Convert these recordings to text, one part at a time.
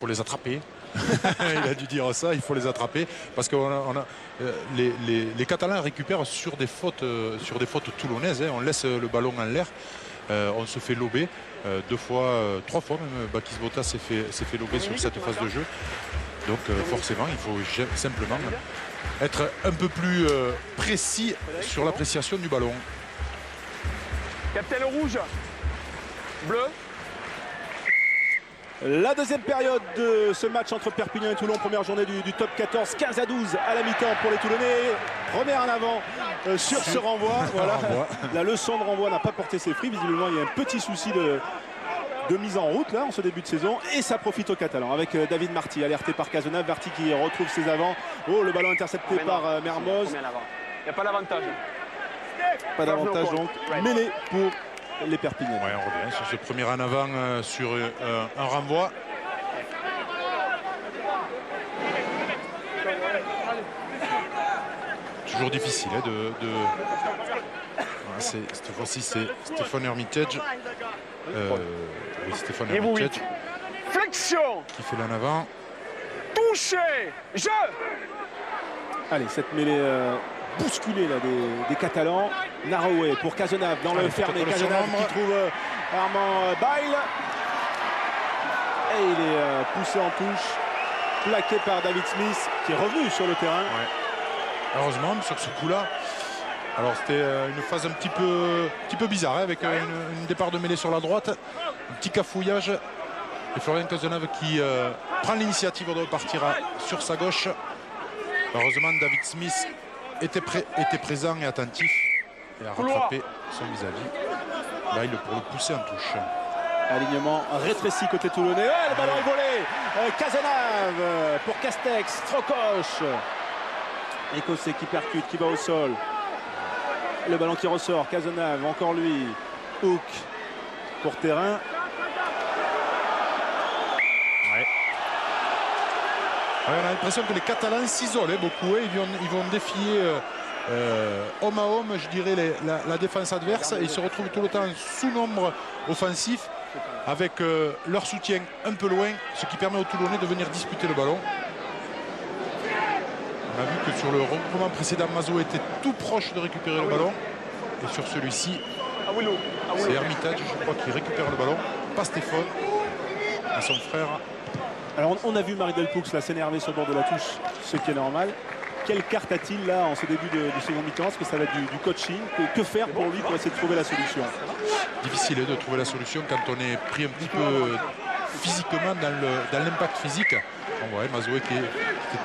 Faut les attraper. Il a dû dire ça, il faut les attraper parce que les Catalans récupèrent sur des fautes toulonnaises. On laisse le ballon en l'air, on se fait lober trois fois même. Bakis Bota s'est fait lober sur cette phase de jeu. Donc forcément, il faut simplement être un peu plus précis sur l'appréciation du ballon. Capitaine rouge, bleu. La deuxième période de ce match entre Perpignan et Toulon, première journée du top 14, 15-12 à la mi-temps pour les Toulonnais. Première en avant sur ce renvoi. Voilà. La leçon de renvoi n'a pas porté ses fruits. Visiblement, il y a un petit souci de mise en route là en ce début de saison et ça profite aux Catalans avec David Marty alerté par Cazenave. Marty qui retrouve ses avants. Oh, le ballon intercepté par Mermoz. Il n'y a pas d'avantage. Pas d'avantage donc. Mêlée pour les Perpignans. Ouais, on revient sur ce premier en avant sur un renvoi. Toujours difficile cette fois-ci c'est Stéphane Hermitage. Oui, Stéphane Hermitage. Flexion. Qui fait l'en avant. Touché. Jeu. Allez, cette mêlée bousculée là, des Catalans. Naroué pour Cazenave dans le fermé. Cazenave qui trouve Armand Bail. Et il est poussé en touche. Plaqué par David Smith qui est revenu sur le terrain. Ouais. Heureusement, sur ce coup-là. Alors c'était une phase un petit peu bizarre hein, avec un départ de mêlée sur la droite. Un petit cafouillage. Et Florian Cazenave qui prend l'initiative de repartir sur sa gauche. Heureusement, David Smith était présent et attentif et a rattrapé son vis-à-vis. Là, il pour le pousser en touche. Alignement rétréci côté toulonnais. Le ballon est volé. Cazenave pour Castex. Trocoche. Écossais qui percute, qui va au sol. Le ballon qui ressort. Cazenave, encore lui. Hook pour terrain. On a l'impression que les Catalans s'isolent beaucoup. Hein. Ils vont défier homme à homme, je dirais, la défense adverse. Et ils se retrouvent tout le temps sous nombre offensif avec leur soutien un peu loin, ce qui permet aux Toulonnais de venir disputer le ballon. On a vu que sur le regroupement précédent, Mazo était tout proche de récupérer le ballon. Et sur celui-ci, c'est Hermitage, je crois, qui récupère le ballon. Pas Stéphane, et son frère. Alors on a vu Marie Delpoux là s'énerver sur le bord de la touche, ce qui est normal. Quelle carte a-t-il là en ce début de seconde mi-temps? Est-ce que ça va être du coaching? Que faire pour lui pour essayer de trouver la solution? Difficile de trouver la solution quand on est pris un petit peu physiquement dans l'impact physique. On voit Mazoé qui était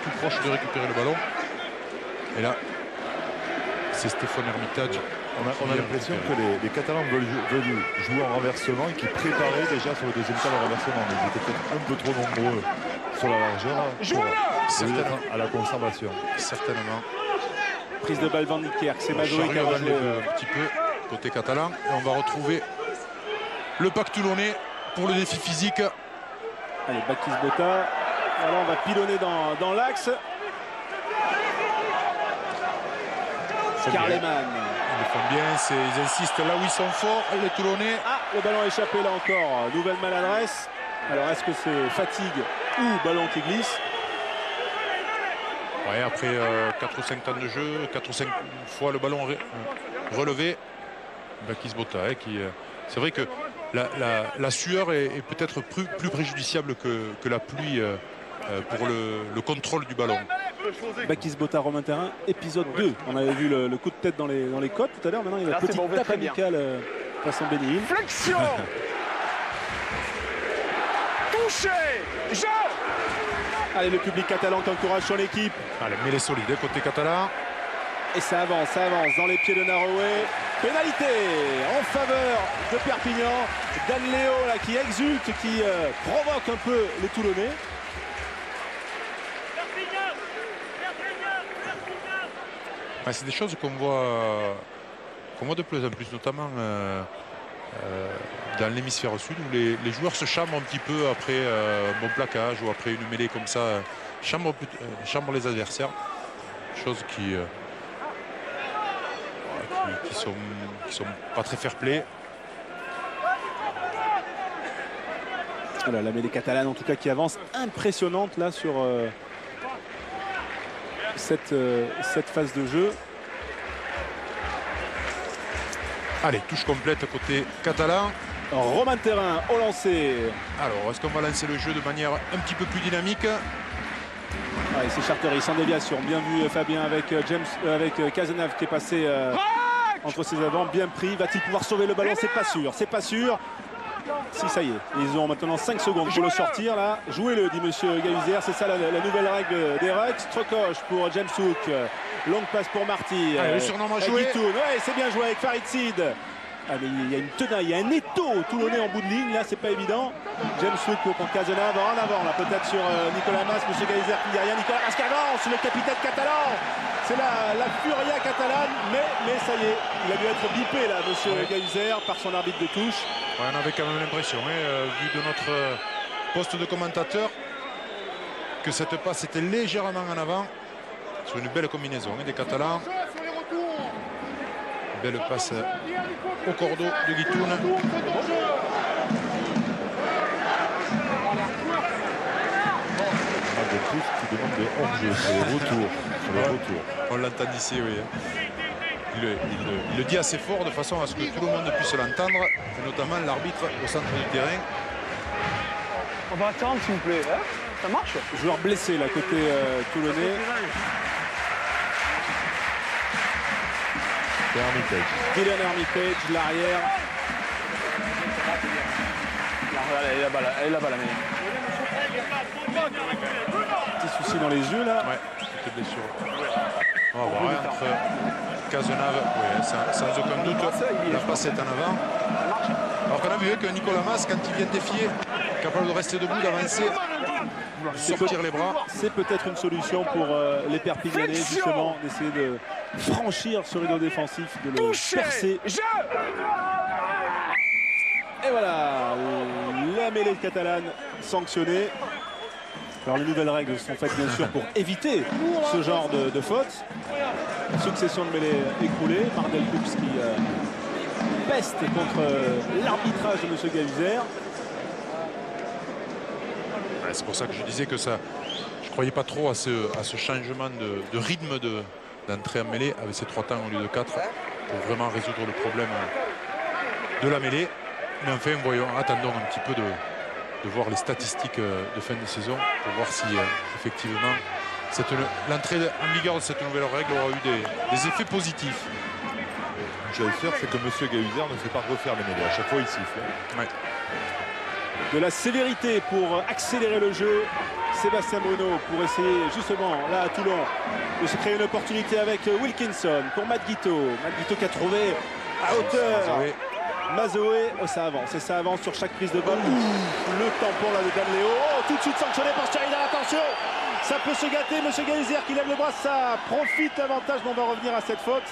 tout proche de récupérer le ballon. Et là, c'est Stéphane Hermitage. On a l'impression que les Catalans veulent jouer en renversement et qu'ils préparaient déjà sur le deuxième temps le renversement. Mais ils étaient peut-être un peu trop nombreux sur la largeur pour à la conservation. Certainement. Prise de balle Van Niekerk, c'est Mazoé qui a joué un petit peu côté catalan. Et on va retrouver le pack toulonnais pour le défi physique. Allez, Bakis Bota. Alors on va pilonner dans l'axe. Carleman. Ils le font bien, ils insistent là où ils sont forts, les Toulonnais. Ah, le ballon a échappé là encore. Nouvelle maladresse. Alors est-ce que c'est fatigue ou ballon qui glisse? Ouais, après 4 ou 5 temps de jeu, 4 ou 5 fois le ballon relevé. Bakis Bota, qui c'est vrai que la sueur est peut-être plus préjudiciable que la pluie pour le contrôle du ballon. Bakis Bota, Romain Terrain, épisode 2. On avait vu le coup de tête dans les côtes tout à l'heure. Maintenant, il y a une petite tape amicale face en Béni. Flexion. Touché. Jeu. Allez, le public catalan qui encourage son équipe. Allez, mêlée solide côté catalan. Et ça avance dans les pieds de Naroué. Pénalité en faveur de Perpignan. Dan Léo là, qui exulte, qui provoque un peu les Toulonnais. Ouais, c'est des choses qu'on voit de plus en plus, notamment dans l'hémisphère sud, où les joueurs se chambrent un petit peu après un bon plaquage ou après une mêlée comme ça, chambrent les adversaires. Choses qui sont pas très fair-play. Voilà, la mêlée catalane en tout cas qui avance impressionnante là sur cette phase de jeu. Allez, touche complète côté catalan. Romain Terrain au lancer. Alors, est-ce qu'on va lancer le jeu de manière un petit peu plus dynamique? Ouais, c'est Charteris sans déviation. Bien vu Fabien avec Cazenave qui est passé entre ses avants. Bien pris. Va-t-il pouvoir sauver le ballon? C'est pas sûr. C'est pas sûr. Si, ça y est. Ils ont maintenant 5 secondes pour le sortir là. Jouez-le, dit monsieur Gahuzer. C'est ça la nouvelle règle des Rucks. Strokosh pour James Hook. Longue passe pour Marty. Le surnom à jouer. Ouais, c'est bien joué avec Farid Sid. Ah, mais il y a une tenaille, il y a un étau toulonnais en bout de ligne, là c'est pas évident. James Hook contre Cazenave en avant, là peut-être sur Nicolas Mas, monsieur Gahuzer qui dit rien. Nicolas Mas qui avance, le capitaine catalan. C'est la furia catalane, mais ça y est, il a dû être bipé là, monsieur Gahuzer, par son arbitre de touche. Ouais, on avait quand même l'impression, vu de notre poste de commentateur, que cette passe était légèrement en avant, sur une belle combinaison des Catalans. Belle passe au cordeau de Guitoun. De plus qui demande de hors-jeu sur les retours. On l'entend d'ici, oui. Il le dit assez fort de façon à ce que tout le monde puisse l'entendre, et notamment l'arbitre au centre du terrain. On va attendre s'il vous plaît. Hein, ça marche? Joueur blessé là côté toulonnais. Dylan Hermitage, l'arrière. Elle est là-bas la mêlée. Petit souci dans les yeux là. Ouais, petite blessure. On va voir entre Cazenave, sans aucun doute, la passe est en avant. Alors qu'on a vu que Nicolas Mas, quand il vient défier, capable de rester debout, d'avancer, de sortir les bras. C'est peut-être une solution pour les Perpignanais, justement, d'essayer de franchir ce rideau défensif, de le percer. Et voilà, la mêlée catalane sanctionnée. Alors les nouvelles règles sont faites bien sûr pour éviter ce genre de faute. Succession de mêlées écroulées. Mardel Coops qui peste contre l'arbitrage de M. Gahuzer. C'est pour ça que je disais que ça, je ne croyais pas trop à ce changement de rythme d'entrée en mêlée avec ces 3 temps au lieu de 4 pour vraiment résoudre le problème de la mêlée. Mais enfin, attendons un petit peu de voir les statistiques de fin de saison pour voir si effectivement l'entrée en vigueur de cette nouvelle règle aura eu des effets positifs. J'allais dire, c'est que M. Gahuzer ne fait pas refaire les mêlées. À chaque fois, il siffle. Ouais. De la sévérité pour accélérer le jeu. Sébastien Bruno pour essayer justement là à Toulon de se créer une opportunité avec Wilkinson pour Matt Guiteau. Matt Guiteau qui a trouvé à hauteur Mazoé. Oh, ça avance et ça avance sur chaque prise de balle. Le tampon là de Dan Léo. Oh, tout de suite sanctionné par Sheridan. Attention, ça peut se gâter. Monsieur Gahuzer qui lève le bras, ça profite davantage, mais on va revenir à cette faute.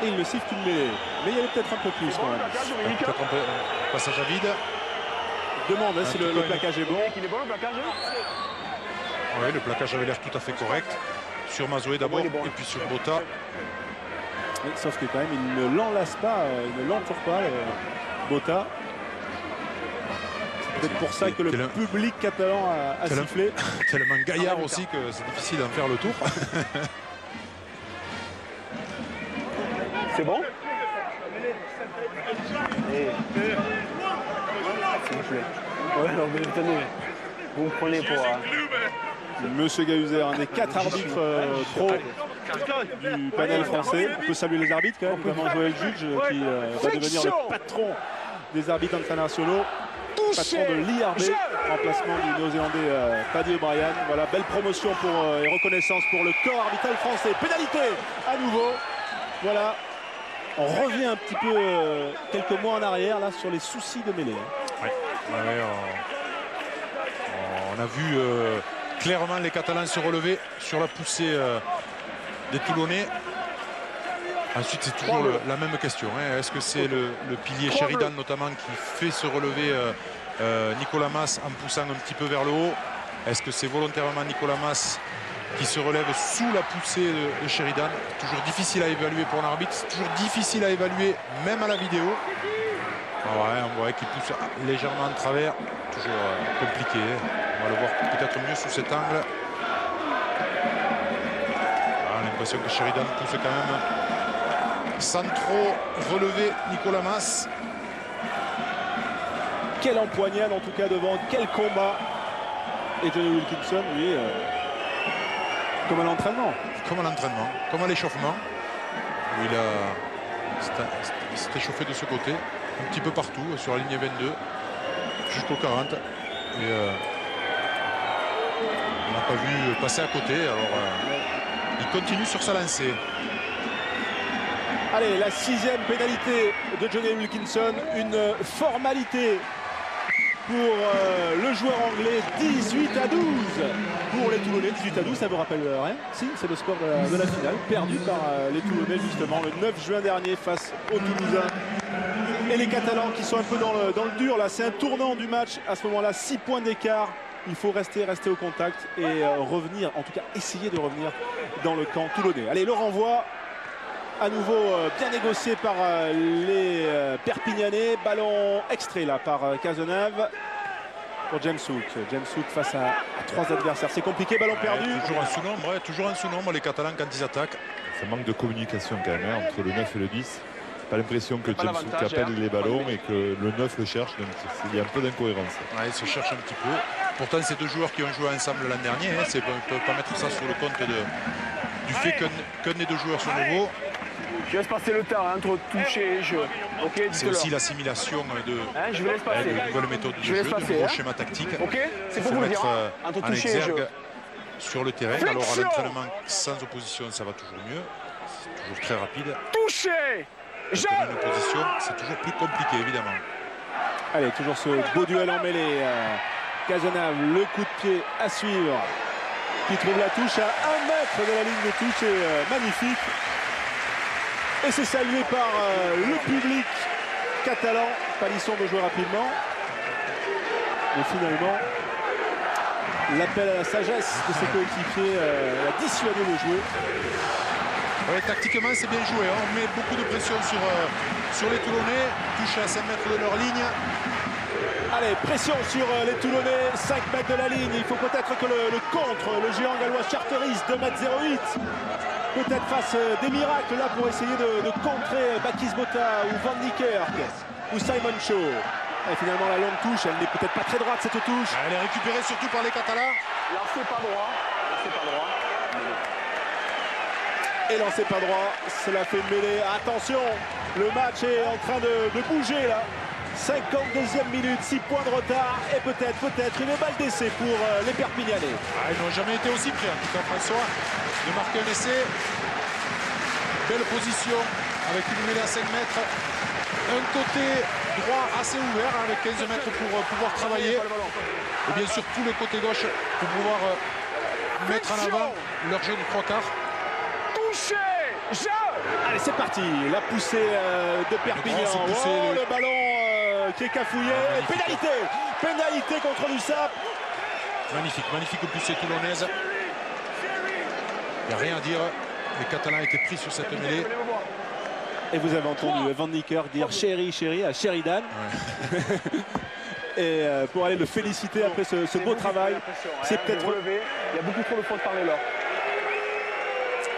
Et il ne siffle qu'une mêlée. Mais il y avait peut-être un peu plus quand même. Peut-être un peu passage à vide. Demande si le plaquage est bon. Il est bon le plaquage? Oui, le plaquage avait l'air tout à fait correct. Sur Mazoé d'abord et puis sur Botta. Sauf que quand même, il ne l'enlace pas, il ne l'entoure pas, Botta. C'est peut-être pour ça que le public catalan a sifflé. Tellement gaillard aussi que c'est difficile d'en faire le tour. C'est bon? S'il vous plaît. Ouais, alors tenez, vous me prenez pour... Monsieur Gahuzer, un des 4 arbitres pro du panel français. On peut saluer les arbitres quand même, notamment Joël Judge qui va devenir le patron des arbitres internationaux. Patron de l'IRB, remplacement du néo-zélandais Paddy O'Brien. Voilà, belle promotion et reconnaissance pour le corps arbitral français. Pénalité à nouveau. Voilà. On revient un petit peu quelques mois en arrière là sur les soucis de mêlée. Ouais, on a vu clairement les Catalans se relever sur la poussée des Toulonnais. Ensuite, c'est toujours la même question. Est-ce que c'est le pilier Sheridan notamment qui fait se relever Nicolas Mas en poussant un petit peu vers le haut? Est-ce que c'est volontairement Nicolas Mas qui se relève sous la poussée de Sheridan? Toujours difficile à évaluer pour l'arbitre, c'est toujours difficile à évaluer même à la vidéo. Ouais, on voit qu'il pousse légèrement en travers. Toujours compliqué. On va le voir peut-être mieux sous cet angle. L'impression que Sheridan pousse quand même sans trop relever Nicolas Mas. Quelle empoignade en tout cas devant, quel combat. Et Johnny Wilkinson, lui, comme à l'entraînement. Comme à l'entraînement, comme à l'échauffement. Où il s'est échauffé de ce côté, un petit peu partout, sur la ligne 22, jusqu'au 40. Et on n'a pas vu passer à côté. Alors il continue sur sa lancée. Allez, la 6e pénalité de Johnny Wilkinson, une formalité pour le joueur anglais. 18-12 pour les Toulonnais. 18-12, ça vous rappelle rien? Si, c'est le score de la finale, perdu par les Toulonnais justement le 9 juin dernier face aux Toulousains. Et les Catalans qui sont un peu dans le dur là, c'est un tournant du match à ce moment-là, 6 points d'écart. Il faut rester au contact et revenir, en tout cas essayer de revenir dans le camp toulonnais. Allez, le renvoi à nouveau bien négocié par les Perpignanais. Ballon extrait là par Cazenave pour James Hook. James Hook face à 3 adversaires. C'est compliqué, ballon perdu. Toujours un sous-nombre, toujours un sous-nombre les Catalans quand ils attaquent. Ça manque de communication quand même entre le 9 et le 10. Pas l'impression que James Hook appelle les ballons et que le 9 le cherche, donc il y a un peu d'incohérence. Ouais, il se cherche un petit peu. Pourtant, ces deux joueurs qui ont joué ensemble l'an dernier, on ne peut pas mettre ça sur le compte du fait qu'un des deux joueurs soit nouveau. Je laisse passer le temps entre toucher et jeu. Okay, c'est aussi l'assimilation de nouvelles méthodes de jeu, de nouveaux schémas tactiques. Okay, c'est pour vous le dire. Entre toucher et jeu. Sur le terrain. Alors à l'entraînement sans opposition, ça va toujours mieux. C'est toujours très rapide. Toucher! Une opposition, c'est toujours plus compliqué, évidemment. Allez, toujours ce beau duel en mêlée. Cazenave, le coup de pied à suivre. Qui trouve la touche à 1 mètre de la ligne de touche. C'est magnifique. Et c'est salué par le public catalan. Palisson de jouer rapidement. Mais finalement, l'appel à la sagesse de ses coéquipiers l'a dissuadé de jouer. Ouais, tactiquement, c'est bien joué. Hein. On met beaucoup de pression sur les Toulonnais. Touche à 5 mètres de leur ligne. Allez, pression sur les Toulonnais. 5 mètres de la ligne. Il faut peut-être que le contre, le géant gallois Charteris, 2,08 m. Peut-être fasse des miracles là pour essayer de contrer Bakis Bota ou Van Niekerk ou Simon Shaw. Et finalement, la longue touche, elle n'est peut-être pas très droite cette touche. Elle est récupérée surtout par les Catalans. Lancé pas droit. Lancé pas droit. Et lancé pas droit, cela fait une mêlée. Attention, le match est en train de bouger là. 52e minute, 6 points de retard et peut-être une balle d'essai pour les Perpignanais. Ils n'ont jamais été aussi près en tout cas, François, de marquer un essai. Belle position avec une mêlée à 5 mètres. Un côté droit assez ouvert avec 15 mètres pour pouvoir travailler. Et bien sûr tous les côtés gauche pour pouvoir mettre en avant leur jeu du 3/4. Allez, c'est parti. La poussée de Perpignan. Le ballon qui est cafouillé. Et pénalité contre l'USAP. Magnifique poussée toulonnaise. Il n'y a rien à dire. Les Catalans étaient pris sur cette mêlée. Et vous avez entendu Van Niekerk dire chéri à Sheridan. Ouais. Et pour aller le féliciter après ce beau travail. C'est peut-être relevé. Il y a beaucoup trop de fautes par les lords.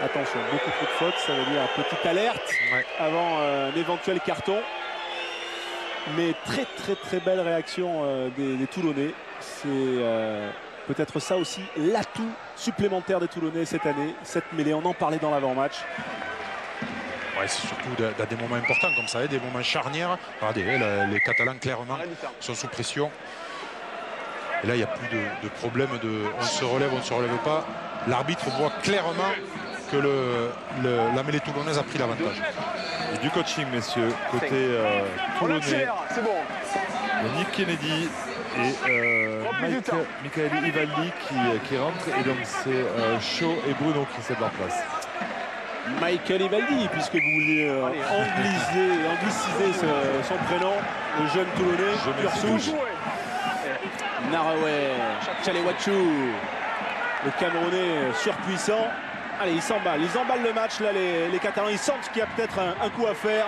Attention, beaucoup trop de fautes, ça veut dire petite alerte avant un éventuel carton. Mais très belle réaction des Toulonnais. C'est peut-être ça aussi l'atout supplémentaire des Toulonnais cette année. Cette mêlée, on en parlait dans l'avant-match. Ouais, c'est surtout dans des moments importants comme ça, des moments charnières. Regardez, les Catalans clairement sont sous pression. Et là, il n'y a plus de problème de on se relève pas. L'arbitre voit clairement que la mêlée toulonnaise a pris l'avantage. Et du coaching, messieurs, côté toulonnais. C'est bon. Nick Kennedy et Michael Ivaldi qui rentrent. Et donc c'est Shaw et Bruno qui cèdent leur place. Michael Ivaldi, puisque vous vouliez angliciser son prénom, le jeune Toulonnais, pure souche. Naraway, Chalewachou, le Camerounais surpuissant. Allez, ils emballent le match là, les Catalans. Ils sentent qu'il y a peut-être un coup à faire.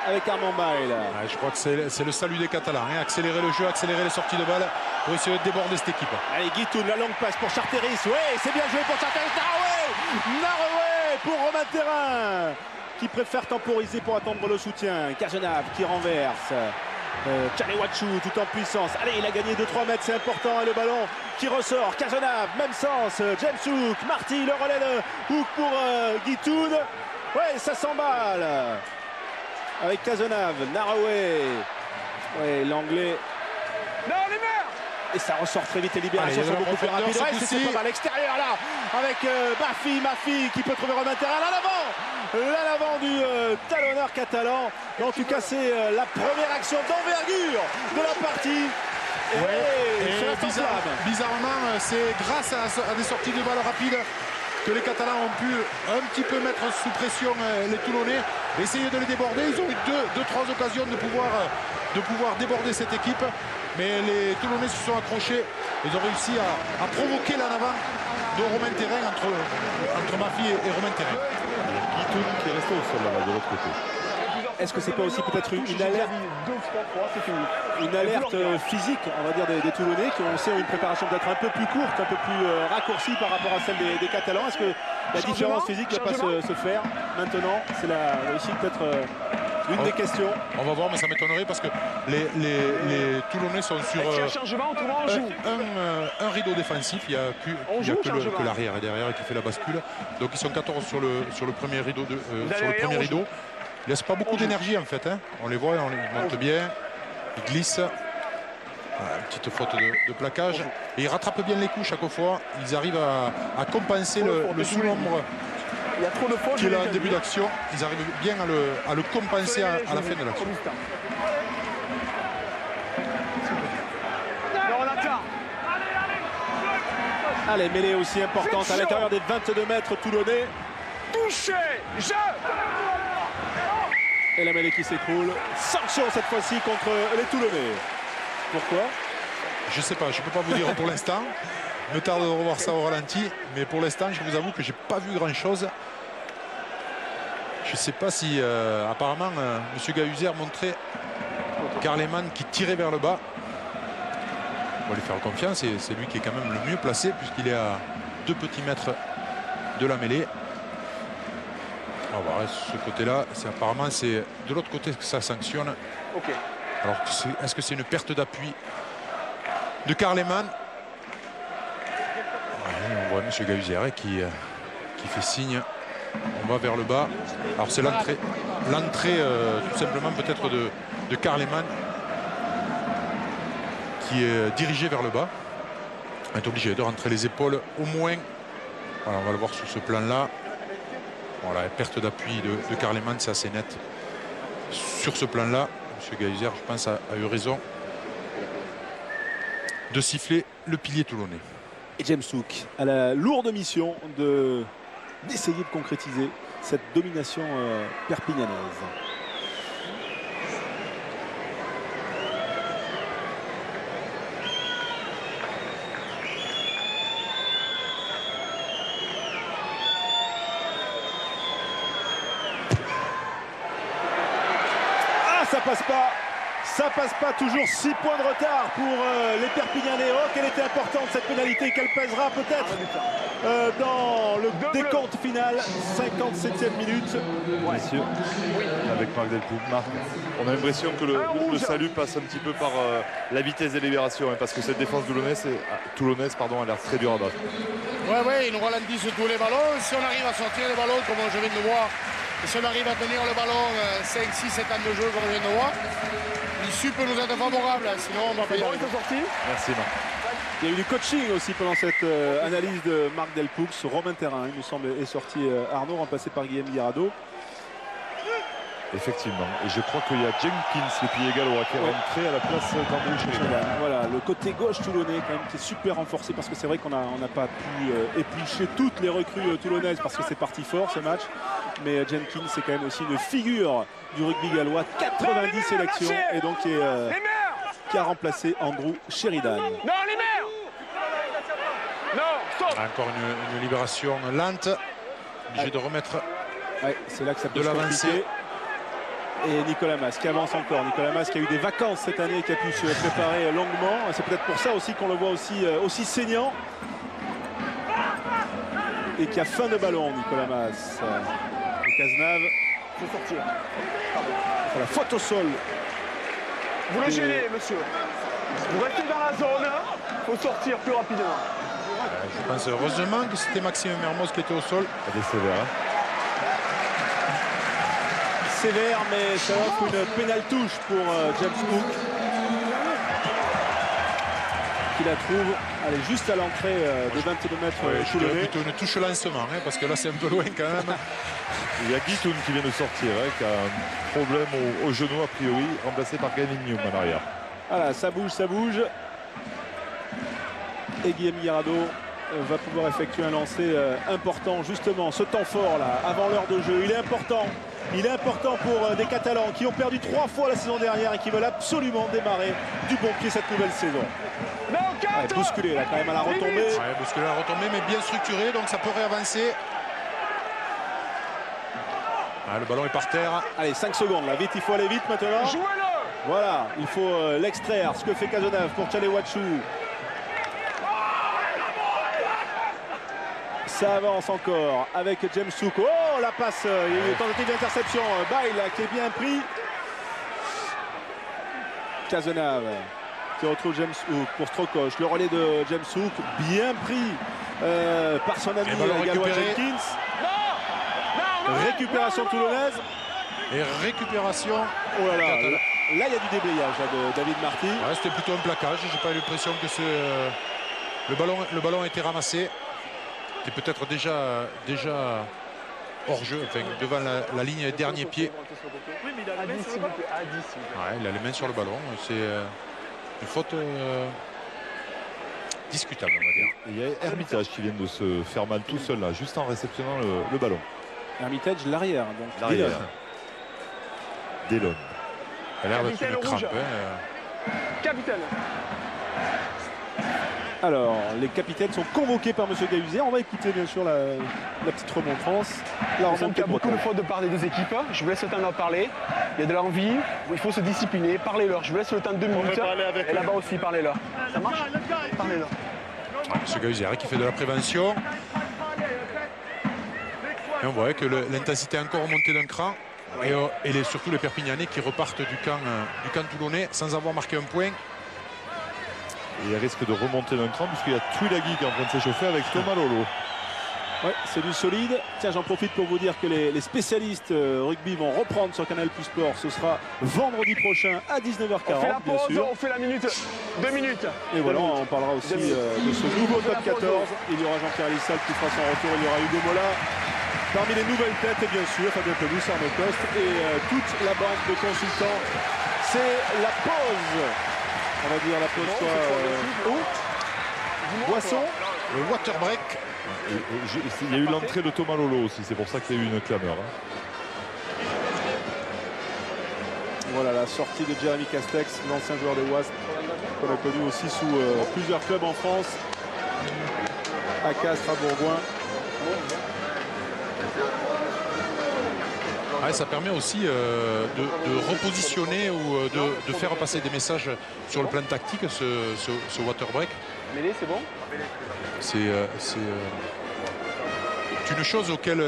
avec Armand Bail. Je crois que c'est le salut des Catalans. Hein. Accélérer le jeu, accélérer les sorties de balles pour essayer de déborder cette équipe. Allez, Guitoun, la longue passe pour Charteris. Oui, c'est bien joué pour Charteris. Naroué pour Romain Terrain qui préfère temporiser pour attendre le soutien. Cazenave qui renverse. Tchalewatchou tout en puissance. Allez, il a gagné 2-3 mètres, c'est important. Et le ballon qui ressort. Cazenave, même sens. James Hook, Marty, le relais de Hook pour Guitoun. Ouais, ça s'emballe. Avec Cazenave, Naroué. Ouais, l'anglais. Et ça ressort très vite, les libérations sont beaucoup plus rapides. Ouais, c'est pas mal, à l'extérieur là, avec Mafi qui peut trouver Romain Terrain là l'avant du talonneur catalan. En tout cas, c'est la première action d'envergure de la partie. Bizarrement, c'est grâce à des sorties de balles rapides que les Catalans ont pu un petit peu mettre sous pression les Toulonnais, essayer de les déborder. Ils ont eu deux, trois occasions de pouvoir déborder cette équipe. Mais les Toulonnais se sont accrochés. Ils ont réussi à provoquer l'en avant de Romain Terrain entre Mafi et Romain Terrain. Guitoun qui est resté au sol là, de l'autre côté. Est-ce que c'est pas aussi peut-être une alerte physique, on va dire, des Toulonnais qui ont aussi une préparation peut-être un peu plus courte, un peu plus raccourcie par rapport à celle des Catalans? Est-ce que la différence physique ne va pas se faire maintenant? C'est aussi peut-être une des questions. On va voir, mais ça m'étonnerait parce que les Toulonnais sont sur un rideau défensif. Il n'y a que l'arrière et derrière qui fait la bascule. Donc ils sont 14 sur le premier rideau. Ils ne laissent pas beaucoup d'énergie en fait. Hein. On les voit, on les monte bien. Ils glissent. Une petite faute de plaquage. Et ils rattrapent bien les coups chaque fois. Ils arrivent à compenser le sous-nombre qui est là en début d'action. Ils arrivent bien à le compenser à la fin de l'action. Allez, mêlée aussi importante à l'intérieur des 22 mètres toulonnais. Touché, jeu. Et la mêlée qui s'écroule. Sanction cette fois-ci contre les Toulonnais. Pourquoi? Je ne sais pas, je ne peux pas vous dire pour l'instant. Me tarde de revoir ça au ralenti. Mais pour l'instant, je vous avoue que je n'ai pas vu grand-chose. Je ne sais pas si apparemment M. Gahuzer montrait Carleman qui tirait vers le bas. On va lui faire confiance. C'est lui qui est quand même le mieux placé puisqu'il est à 2 petits mètres de la mêlée. On va voir ce côté-là. Apparemment, c'est de l'autre côté que ça sanctionne. Okay. Alors, est-ce que c'est une perte d'appui de Carleman? On voit M. Gahuzer qui fait signe. On va vers le bas. Alors c'est l'entrée tout simplement peut-être de Carleman qui est dirigé vers le bas. On est obligé de rentrer les épaules au moins. Voilà, on va le voir sur ce plan-là. Voilà, perte d'appui de Carleman, c'est assez net. Sur ce plan-là, M. Gahuzer, je pense, a eu raison de siffler le pilier toulonnais. Et James Hook a la lourde mission d'essayer de concrétiser cette domination perpignanaise. Ah, ça passe pas! Ça passe pas, toujours 6 points de retard pour les Perpignanais. Oh, quelle était importante cette pénalité, qu'elle pèsera peut-être dans le décompte final. 57e minute. Bien sûr. Avec Marc Delpoux. On a l'impression que le salut passe un petit peu par la vitesse des libérations, hein, parce que cette défense toulonnaise a l'air très dure à battre. Ouais, ils nous ralentissent tous les ballons. Si on arrive à sortir les ballons comme je viens de voir, et si on arrive à tenir le ballon 5, 6, 7 ans de jeu comme je viens de voir, l'issue peut nous être favorable, sinon on va pas y arriver. Merci Marc. Il y a eu du coaching aussi pendant cette analyse de Marc Delpoux. Romain Terrain, il nous semble, est sorti Arnaud, remplacé par Guillaume Guirado. Effectivement. Et je crois qu'il y a Jenkins, le pilier gallois, qui est rentré à la place d'Andrew Sheridan. Voilà, le côté gauche toulonnais quand même qui est super renforcé parce que c'est vrai qu'on n'a pas pu éplucher toutes les recrues toulonnaises parce que c'est parti fort ce match. Mais Jenkins, c'est quand même aussi une figure du rugby gallois, 90 sélections et donc qui a remplacé Andrew Sheridan. Encore une libération lente. Obligé de remettre c'est là que ça peut de l'avancée. Et Nicolas Mas qui avance encore. Nicolas Mas qui a eu des vacances cette année, qui a pu se préparer longuement. C'est peut-être pour ça aussi qu'on le voit aussi saignant. Et qui a faim de ballon, Nicolas Mas. Et Cazenave. Il faut sortir. La faute au sol. Vous le gênez, monsieur. Vous restez dans la zone. Il faut sortir plus rapidement. Je pense heureusement que c'était Maxime Mermoz qui était au sol. Elle est sévère. Hein. Sévère, mais ça offre une pénale touche pour James Hook. Qui la trouve, elle est juste à l'entrée de 22 mètres Je dirais toulonnais. plutôt une touche lancement, hein, parce que là c'est un peu loin quand même. Il y a Guitoun qui vient de sortir, hein, qui a un problème au genou a priori, remplacé par Gavin Newman en arrière. Voilà, ça bouge, ça bouge. Et Guillaume Guirado va pouvoir effectuer un lancer important, justement, ce temps fort là, avant l'heure de jeu. Il est important. Il est important pour des Catalans qui ont perdu 3 fois la saison dernière et qui veulent absolument démarrer du bon pied cette nouvelle saison. Ouais, bousculé là quand même à la retombée. Ouais, bousculé à la retombée, mais bien structuré, donc ça peut réavancer. Ah, le ballon est par terre. Allez, 5 secondes là, vite, il faut aller vite maintenant. Voilà, il faut l'extraire, ce que fait Cazenave pour Tchalewatchou. Ça avance encore avec James Hook. Oh, la passe, il y a eu une tentative d'interception. Bail qui est bien pris. Cazenave qui retrouve James Hook pour Strokosch. Le relais de James Hook, bien pris par son ami Galois Jenkins. Récupération toulonnaise. Et récupération. Oh là là, là il y a du déblayage là, de David Marty. Ouais, c'était plutôt un plaquage. J'ai pas eu l'impression que le ballon a été ramassé. C'était peut-être déjà hors jeu, enfin, devant la ligne dernier pied. Oui, mais il a les mains sur le ballon. Ouais, il a les mains sur le ballon. C'est une faute discutable, on va dire. Et il y a Hermitage qui vient de se faire mal tout seul là, juste en réceptionnant le ballon. Hermitage, l'arrière. Donc L'arrière. Delon. Il a l'air d'être Capitaine une crampe. rouge. Capitaine. Alors, les capitaines sont convoqués par M. Gahuzet. On va écouter bien sûr la petite remontrance. Il La semble qu'il remontée y a de beaucoup de Bretagne. fautes de part des deux équipes. Je vous laisse le temps d'en parler. Il y a de l'envie. Il faut se discipliner. Parlez-leur. Je vous laisse le temps de 2 minutes. Et là-bas aussi, parlez-leur. Ça marche? Parlez-leur. Ce gars qui fait de la prévention. Et on voit que l'intensité est encore remontée d'un cran. Et surtout les Perpignanais qui repartent du camp toulonnais sans avoir marqué un point. Et il risque de remonter d'un cran puisqu'il y a Tuilagi qui est en train de s'échauffer avec Thomas Lolo. Ouais, c'est du solide. Tiens, j'en profite pour vous dire que les spécialistes rugby vont reprendre sur Canal Plus Sport. Ce sera vendredi prochain à 19h40, On fait la bien pause. sûr. On fait la minute. 2 minutes. Et voilà, on parlera aussi de ce nouveau top 14. Il y aura Jean-Pierre Lissal qui fera son retour. Il y aura Hugo Mola. Parmi les nouvelles têtes, et bien sûr, Fabien Pelus, Arnaud Coste et toute la bande de consultants. C'est la pause. On va dire la pause quoi. Boisson. Le water break. Il y a eu l'entrée de Thomas Lolo aussi, c'est pour ça qu'il y a eu une clameur. Hein. Voilà la sortie de Jérémy Castex, l'ancien joueur des Wasps, qu'on a connu aussi sous plusieurs clubs en France, à Castres, à Bourgoin. Ouais, ça permet aussi de repositionner ou de faire passer des messages sur le plan tactique, ce water break. Mêlée, c'est bon? C'est une chose auquel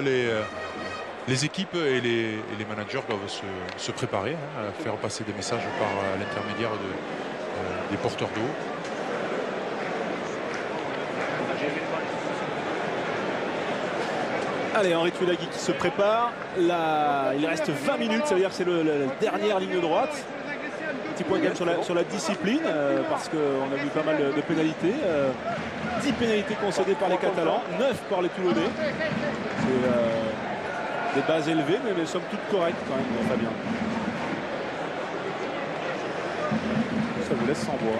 les équipes et les managers doivent se préparer, hein, à faire passer des messages par l'intermédiaire des porteurs d'eau. Allez, Henri Tuilagi qui se prépare. Là, il reste 20 minutes, ça veut dire que c'est la dernière ligne droite. Petit point gagne sur la discipline, parce qu'on a vu pas mal de pénalités. 10 pénalités concédées par les Catalans, 9 par les Toulonnais. C'est des bases élevées, mais somme toute correctes quand même, Fabien. Ça vous laisse sans voix.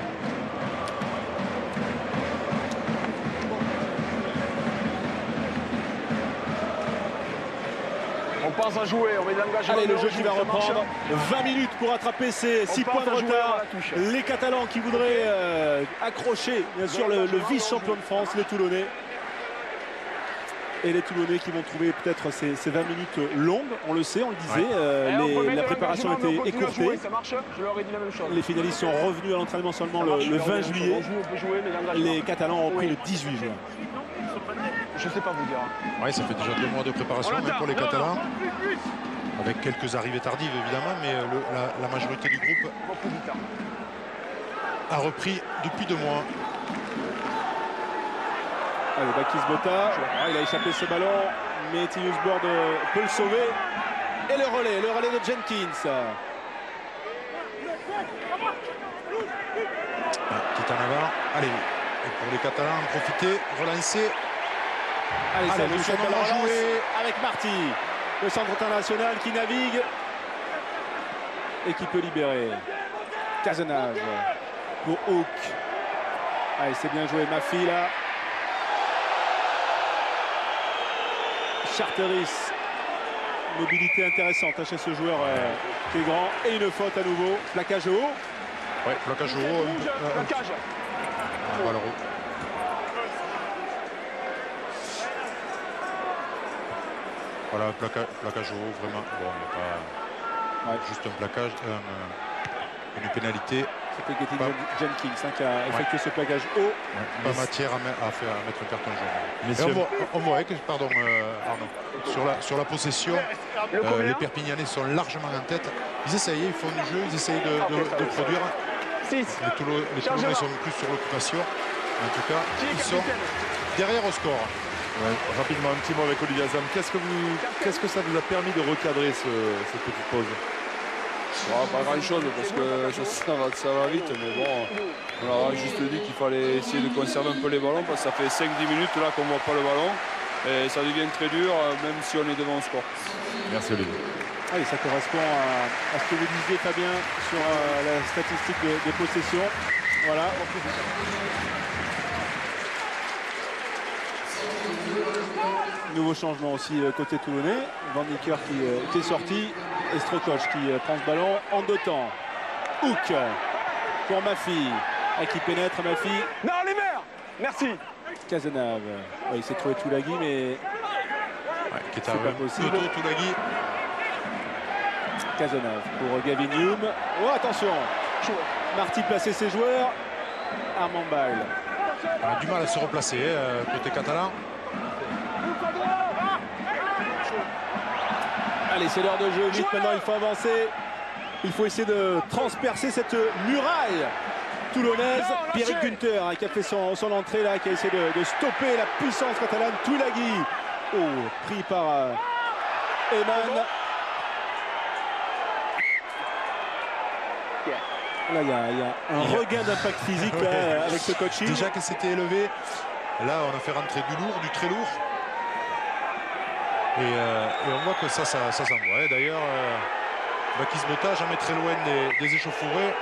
On pense à jouer, on met de l'engagement. Allez, le jeu on qui joue, va ça reprendre. marche. 20 minutes pour attraper ces 6 pense points de à jouer retard. à la touche. Les Catalans qui voudraient accrocher, bien sûr, le vice-champion de France, les Toulonnais. Et les Toulonnais qui vont trouver peut-être ces 20 minutes longues, on le sait, on le disait, la préparation était écourtée. Ça marche, je leur ai dit la même chose. Les finalistes sont revenus à l'entraînement seulement le 20 juillet. On peut jouer, mais Les Catalans ont repris le 18 juin. je sais pas vous dire. Oui, ça fait déjà 2 mois de préparation même pour les Catalans. Avec quelques arrivées tardives évidemment, mais la majorité du groupe a repris depuis 2 mois. Allez, Bakis Bota, il a échappé ce ballon, mais Tyus Bord peut le sauver. Et le relais de Jenkins. Petit en avant. Allez, et pour les Catalans, en profiter, relancer. Allez, c'est le centre ballon joué joué avec Marty. Le centre international qui navigue et qui peut libérer. Cazenave pour Hook. Allez, c'est bien joué, Mafi là. Charteris, mobilité intéressante chez ce joueur qui est grand. Et une faute à nouveau, plaquage haut. Ouais, plaquage haut. Plaquage. Voilà, plaquage haut, vraiment. Bon, mais pas juste un plaquage, une pénalité. C'était Getty Jenkins qui a effectué ce plaquage haut. Pas matière à mettre un carton jaune. On voit que, pardon Arnaud, sur la possession, les Perpignanais sont largement en tête. Ils essayent, ils font du jeu, ils essayent de produire. 6. Les Toulonnais sont plus sur l'occupation. En tout cas, ils sont derrière au score. Ouais, rapidement, un petit mot avec Olivier Azam. Qu'est-ce que ça vous a permis de recadrer cette petite pause? Pas grand chose parce que ça va vite, mais bon, on leur a juste dit qu'il fallait essayer de conserver un peu les ballons parce que ça fait 5-10 minutes là qu'on ne voit pas le ballon et ça devient très dur même si on est devant au score. Merci Olivier. Allez, ça correspond à ce que vous disiez Fabien sur la statistique des possessions. Voilà. Nouveau changement aussi côté toulonnais. Van Nicker qui est sorti. Et Strokoch qui prend ce ballon en 2 temps. Hook pour Mafi. Qui pénètre Mafi. Non, les mères. Merci. Cazenave. Il s'est trouvé Toulagui, mais Qui est c'est pas possible. Toulagui. Cazenave pour Gavin Hume. Oh, attention. Marty placer ses joueurs. Armand Bail. On a du mal à se replacer côté catalan. Allez, c'est l'heure de jeu. Vite, maintenant, il faut avancer. Il faut essayer de transpercer cette muraille toulonnaise. Pierrick Günther qui a fait son entrée là, qui a essayé de stopper la puissance catalane. Toulagui, pris par Eman. Là, il y a un regain d'impact physique là, avec ce coaching. Déjà qu'elle s'était élevée. Là, on a fait rentrer du très lourd. Et on voit que ça s'envoie. D'ailleurs, Bakis Bota, jamais très loin des échauffourées.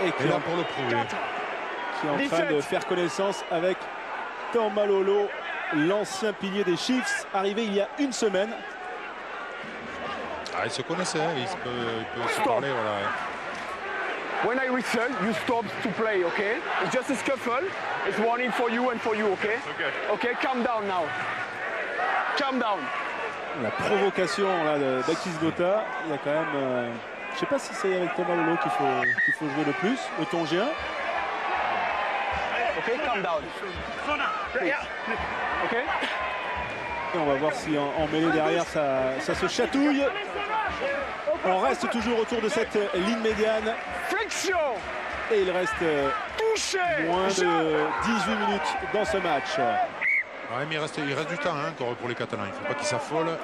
Et là pour le prouver. Qui est en train de faire connaissance avec Tambalolo, l'ancien pilier des Chiefs, arrivé il y a 1 semaine. Ils se connaissaient, ils peuvent se parler. Voilà. When I whistle, you stop to play, okay? It's just a scuffle. It's warning for you and for you, okay? Okay, calm down now. Calm down. La provocation là, de Bakis Bota, il y a quand même... je ne sais pas si c'est avec Thomas Lolo qu'il faut jouer le plus, le Tongien. Ok, calm down. Ok. Et on va voir si en mêlée derrière ça se chatouille. On reste toujours autour de cette ligne médiane. Friction. Et il reste moins de 18 minutes dans ce match. Ouais, mais il reste du temps encore pour les Catalans. Il ne faut pas qu'ils s'affolent.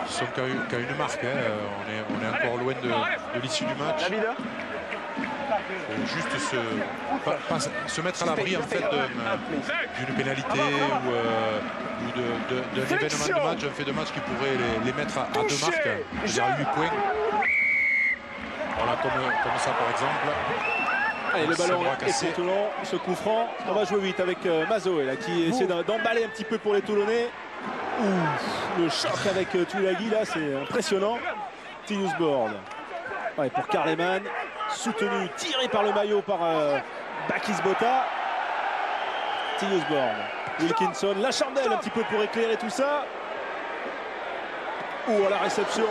Ils sont qu'à une marque. On est encore loin de l'issue du match. Il faut juste se mettre à l'abri en fait d'une pénalité ou d'un événement de match, un fait de match qui pourrait les mettre à 2 marques, c'est-à-dire à 8 points. Voilà, comme ça par exemple. Allez, le ballon est pour Toulon, ce coup franc. On va jouer vite avec Mazoé là, qui essaie d'emballer un petit peu pour les Toulonnais. Le choc avec Toulagui là, c'est impressionnant. Tyus Bord. Pour Carleman, soutenu, tiré par le maillot par Bakis Bota. Martin Osborne. Wilkinson, la chandelle un petit peu pour éclairer tout ça. Ou à la réception,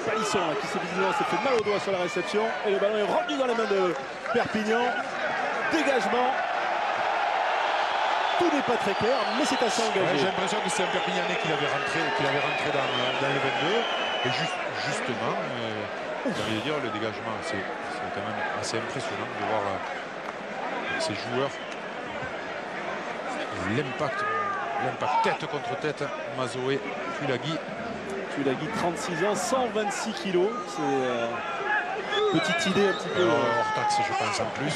Palisson qui s'est visiblement s'est fait mal au doigt sur la réception. Et le ballon est revenu dans les mains de Perpignan. Dégagement. Tout n'est pas très clair, mais c'est assez engagé. Ouais, j'ai l'impression que c'est un Perpignanais qui l'avait rentré dans le 22. Et justement, j'allais dire, le dégagement, c'est quand même assez impressionnant de voir ces joueurs. L'impact tête contre tête. Mazoé, Tulagi. Tulagi, 36 ans, 126 kilos. C'est petite idée un petit peu. Hors taxe, je pense, en plus.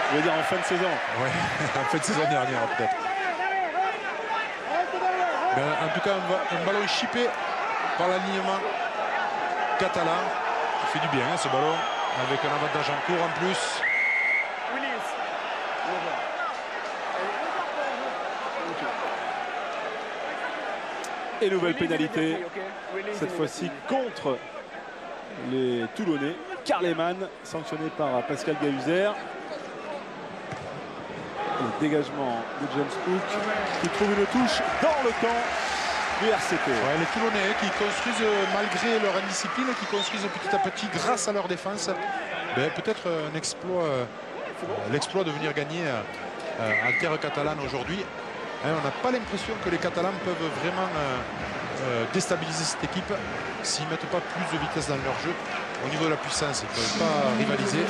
Je veux dire en fin de saison. Oui, en fin de saison dernière, peut-être. En tout cas, un ballon chippé par l'alignement catalan. Qui fait du bien, hein, ce ballon. Avec un avantage en cours en plus. Et nouvelle pénalité, cette fois-ci contre les Toulonnais. Karleman, sanctionné par Pascal Gahuzer. Le dégagement de James Hook qui trouve une touche dans le camp du RCT. Ouais, les Toulonnais qui construisent, malgré leur indiscipline, qui construisent petit à petit grâce à leur défense, peut-être un exploit, l'exploit de venir gagner en terre catalane aujourd'hui. On n'a pas l'impression que les Catalans peuvent vraiment déstabiliser cette équipe s'ils ne mettent pas plus de vitesse dans leur jeu. Au niveau de la puissance, ils ne peuvent pas rivaliser.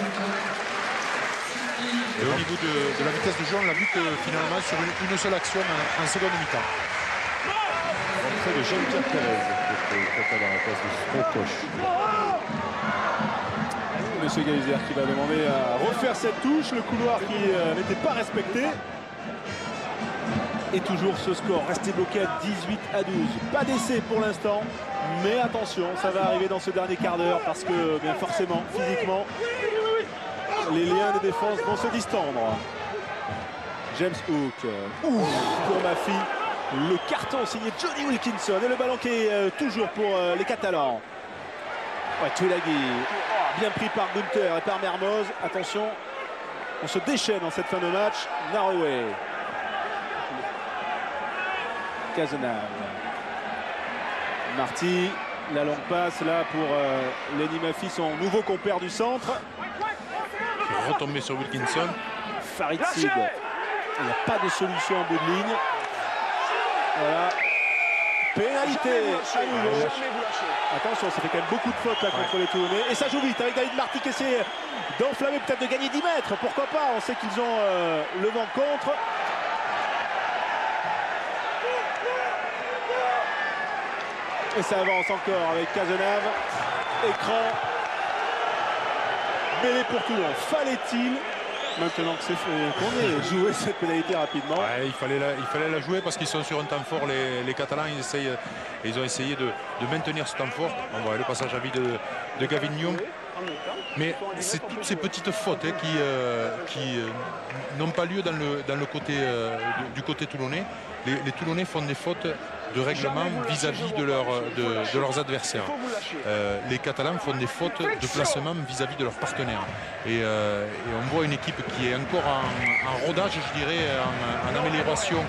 Et au niveau de la vitesse de jeu, on l'a vu que finalement sur une seule action en seconde mi-temps. Entrée de Jean-Pierre Pérez, Catalan à la place de Smokosh. Monsieur Gahuzer qui va demander à refaire cette touche. Le couloir qui n'était pas respecté. Et toujours ce score resté bloqué à 18-12. Pas d'essai pour l'instant, mais attention, ça va arriver dans ce dernier quart d'heure parce que bien forcément, physiquement, les liens de défense vont se distendre. James Hook, pour ma fille, le carton signé Johnny Wilkinson et le ballon qui est toujours pour les Catalans. Ouais, Tulagi, bien pris par Gunther et par Mermoz. Attention, on se déchaîne en cette fin de match. Naroué. Cazenave. Marty, la longue passe là pour Lenny Mafi, son nouveau compère du centre. Qui est retombé sur Wilkinson. Farid Sid, il n'y a pas de solution en bout de ligne. Voilà. Pénalité à nouveau. Attention, ça fait quand même beaucoup de fautes là contre les Toulonnais. Et ça joue vite avec David Marty qui essaie d'enflammer, peut-être de gagner 10 mètres. Pourquoi pas, on sait qu'ils ont le vent contre. Et ça avance encore avec Cazenave. Écran. Mêlée pour Toulon. Fallait-il, maintenant que c'est fait, qu'on ait joué cette pénalité rapidement? Ouais, il fallait la jouer parce qu'ils sont sur un temps fort. Les Catalans, ils ont essayé de maintenir ce temps fort. On voit le passage à vide de Gavignon. Mais c'est toutes ces petites fautes qui n'ont pas lieu dans le côté du côté toulonnais. Les Toulonnais font des fautes de règlement vis-à-vis de leurs adversaires. Les Catalans font des fautes de placement vis-à-vis de leurs partenaires. Et on voit une équipe qui est encore en rodage, je dirais, en amélioration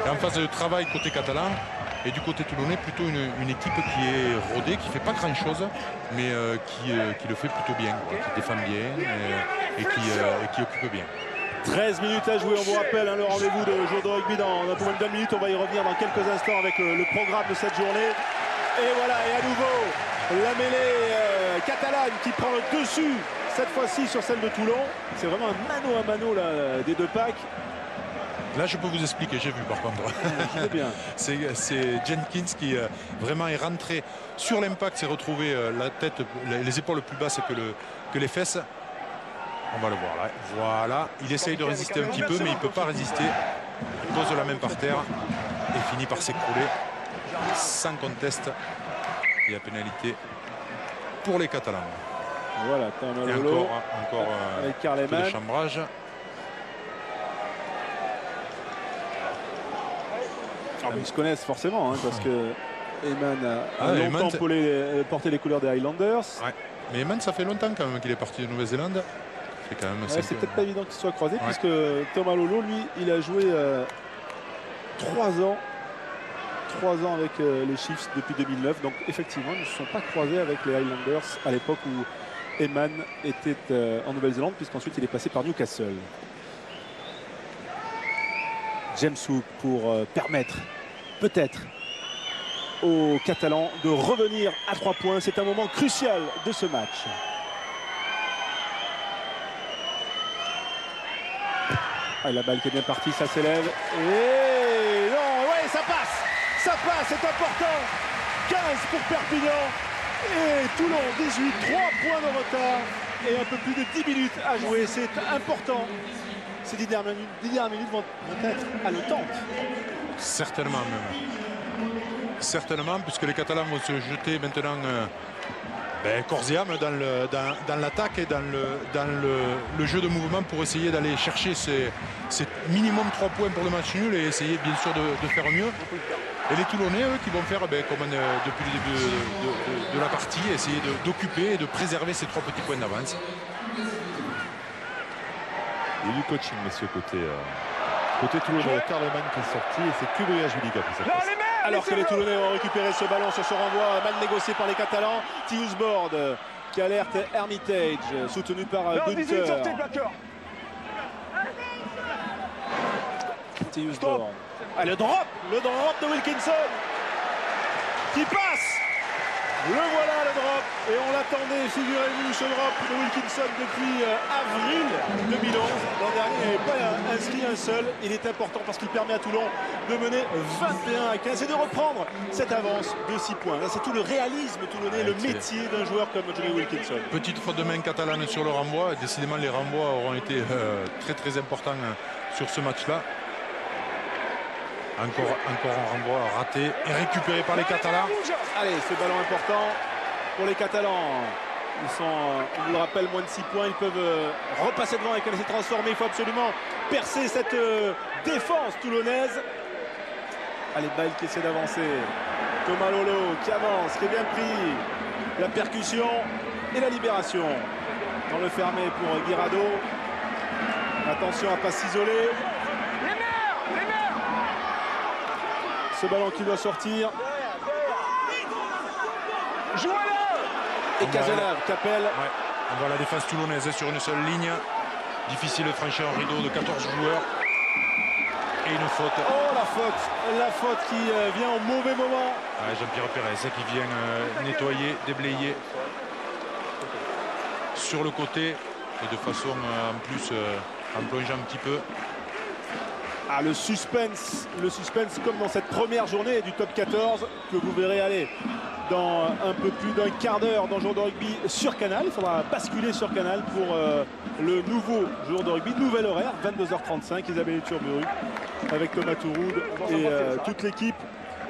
et en phase de travail côté catalan. Et du côté toulonnais, plutôt une équipe qui est rodée, qui ne fait pas grand-chose, mais qui le fait plutôt bien, qui défend bien et qui occupe bien. 13 minutes à jouer, on vous rappelle le rendez-vous de jour de rugby dans un peu moins de 20 minutes. On va y revenir dans quelques instants avec le programme de cette journée. Et voilà, et à nouveau, la mêlée catalane qui prend le dessus, cette fois-ci sur celle de Toulon. C'est vraiment un mano à mano là, des deux packs. Là, je peux vous expliquer, j'ai vu par contre. C'est Jenkins qui vraiment est rentré sur l'impact, s'est retrouvé la tête, les épaules plus basses que les fesses. On va le voir là. Voilà, il essaye de résister un petit peu, mais il ne peut pas résister. Il pose la main par terre et finit par s'écrouler sans conteste. Il y a pénalité pour les Catalans. Voilà, et encore avec un peu de Karleman. chambrage. Ils se connaissent forcément, hein, parce que Eman a longtemps Eman, porté les couleurs des Highlanders. Ouais. Mais Eman, ça fait longtemps quand même qu'il est parti de Nouvelle-Zélande. C'est quand même Ouais, 5 c'est peut-être pas évident qu'il soit croisé, Ouais. puisque Thomas Lolo, lui, il a joué 3 ans. 3 ans avec les Chiefs depuis 2009. Donc effectivement, ils ne se sont pas croisés avec les Highlanders à l'époque où Eman était en Nouvelle-Zélande, puisqu'ensuite il est passé par Newcastle. James Hook pour permettre peut-être aux Catalans de revenir à 3 points. C'est un moment crucial de ce match. Ah, la balle qui est bien partie, ça s'élève. Et non, ouais, ça passe. Ça passe, c'est important. 15 pour Perpignan. Et Toulon, 18, 3 points de retard. Et un peu plus de 10 minutes à jouer. C'est important. Ces 10 dernières minutes vont être haletantes. Certainement même. Certainement, puisque les Catalans vont se jeter maintenant corps et âme dans l'attaque et dans le jeu de mouvement pour essayer d'aller chercher ces minimum 3 points pour le match nul et essayer bien sûr de faire mieux. Et les Toulonnais, eux, qui vont faire comme depuis le début de la partie, essayer d'occuper et de préserver ces 3 petits points d'avance. Il y a du coaching, messieurs, côté Toulonnais. Carleman qui est sorti et c'est Kubria Juli qui a pris sa place. Alors que les Toulonnais ont récupéré ce ballon sur ce renvoi mal négocié par les Catalans. Tius Board qui alerte Hermitage, soutenu par Bunter. Tius Board. Ah, le drop de Wilkinson qui passe. Le voilà, le drop. Et on l'attendait, figurez-vous, ce drop de Wilkinson depuis avril 2011. L'an dernier, il n'avait pas inscrit un seul. Il est important parce qu'il permet à Toulon de mener 21-15 et de reprendre cette avance de 6 points. Là, c'est tout le réalisme toulonnais, le métier d'un joueur comme Johnny Wilkinson. Petite faute de main catalane sur le renvoi. Décidément, les renvois auront été très très importants sur ce match-là. Encore un renvoi raté et récupéré par les Catalans. Allez, ce ballon important pour les Catalans. Ils sont, on vous le rappelle, moins de 6 points. Ils peuvent repasser devant avec un essai transformé. Il faut absolument percer cette défense toulonnaise. Allez, balle qui essaie d'avancer. Thomas Lolo qui avance, qui est bien pris. La percussion et la libération. Dans le fermé pour Guirado. Attention à ne pas s'isoler. Ce ballon qui doit sortir. Et Cazenave, Capel. Ouais, on voit la défense toulonnaise sur une seule ligne. Difficile de franchir un rideau de 14 joueurs. Et une faute. Oh, la faute qui vient au mauvais moment. Jean-Pierre Pérez qui vient nettoyer, déblayer sur le côté et de façon en plus en plongeant un petit peu. Ah, le suspense comme dans cette première journée du top 14 que vous verrez aller dans un peu plus d'un quart d'heure dans le jour de rugby sur Canal. Il faudra basculer sur Canal pour le nouveau jour de rugby, nouvel horaire, 22h35, Isabelle Turburu avec Thomas Touroud et toute l'équipe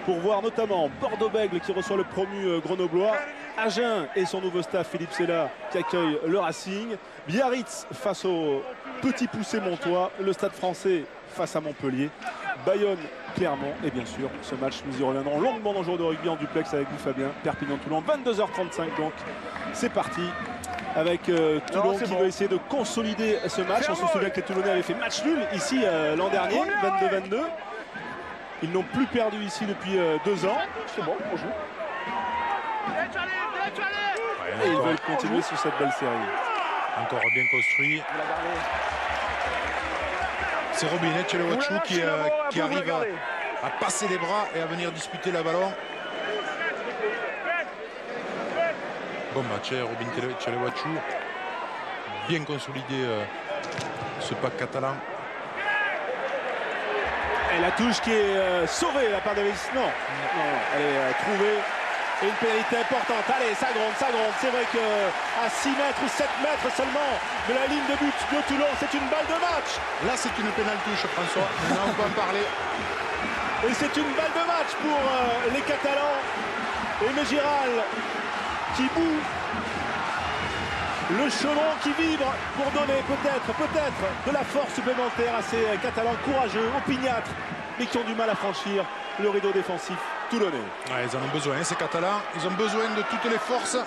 pour voir notamment Bordeaux-Bègles qui reçoit le promu grenoblois, Agen et son nouveau staff Philippe Sella qui accueille le Racing, Biarritz face au Petit Poussé Montois, le Stade Français face à Montpellier, Bayonne, Clermont et bien sûr ce match nous y reviendrons longuement dans le jour de rugby en duplex avec vous Fabien, Perpignan-Toulon, 22h35 donc c'est parti avec Toulon qui veut essayer de consolider ce match. On se souvient que les Toulonnais avaient fait match nul ici l'an dernier, 22-22. Ils n'ont plus perdu ici depuis 2 ans. C'est bon, on joue. Et ils veulent continuer sur cette belle série. Encore bien construit. C'est Robin Tchelewatchou qui arrive à passer les bras et à venir disputer la ballon. Bon match, Robin Tchelewatchou. Bien consolidé ce pack catalan. Et la touche qui est sauvée de la part de Davis. Non, elle est trouvée. Et une pénalité importante. Allez, ça gronde. C'est vrai qu'à 6 mètres ou 7 mètres seulement de la ligne de but de Toulon, c'est une balle de match. Là, c'est une pénalty, François. Maintenant, on peut en parler. Et c'est une balle de match pour les Catalans. Et Megiral qui boue. Le chelon qui vibre pour donner peut-être de la force supplémentaire à ces Catalans courageux, opiniâtres, mais qui ont du mal à franchir le rideau défensif toulonnais. Ouais, ils en ont besoin, ces Catalans. Ils ont besoin de toutes les forces.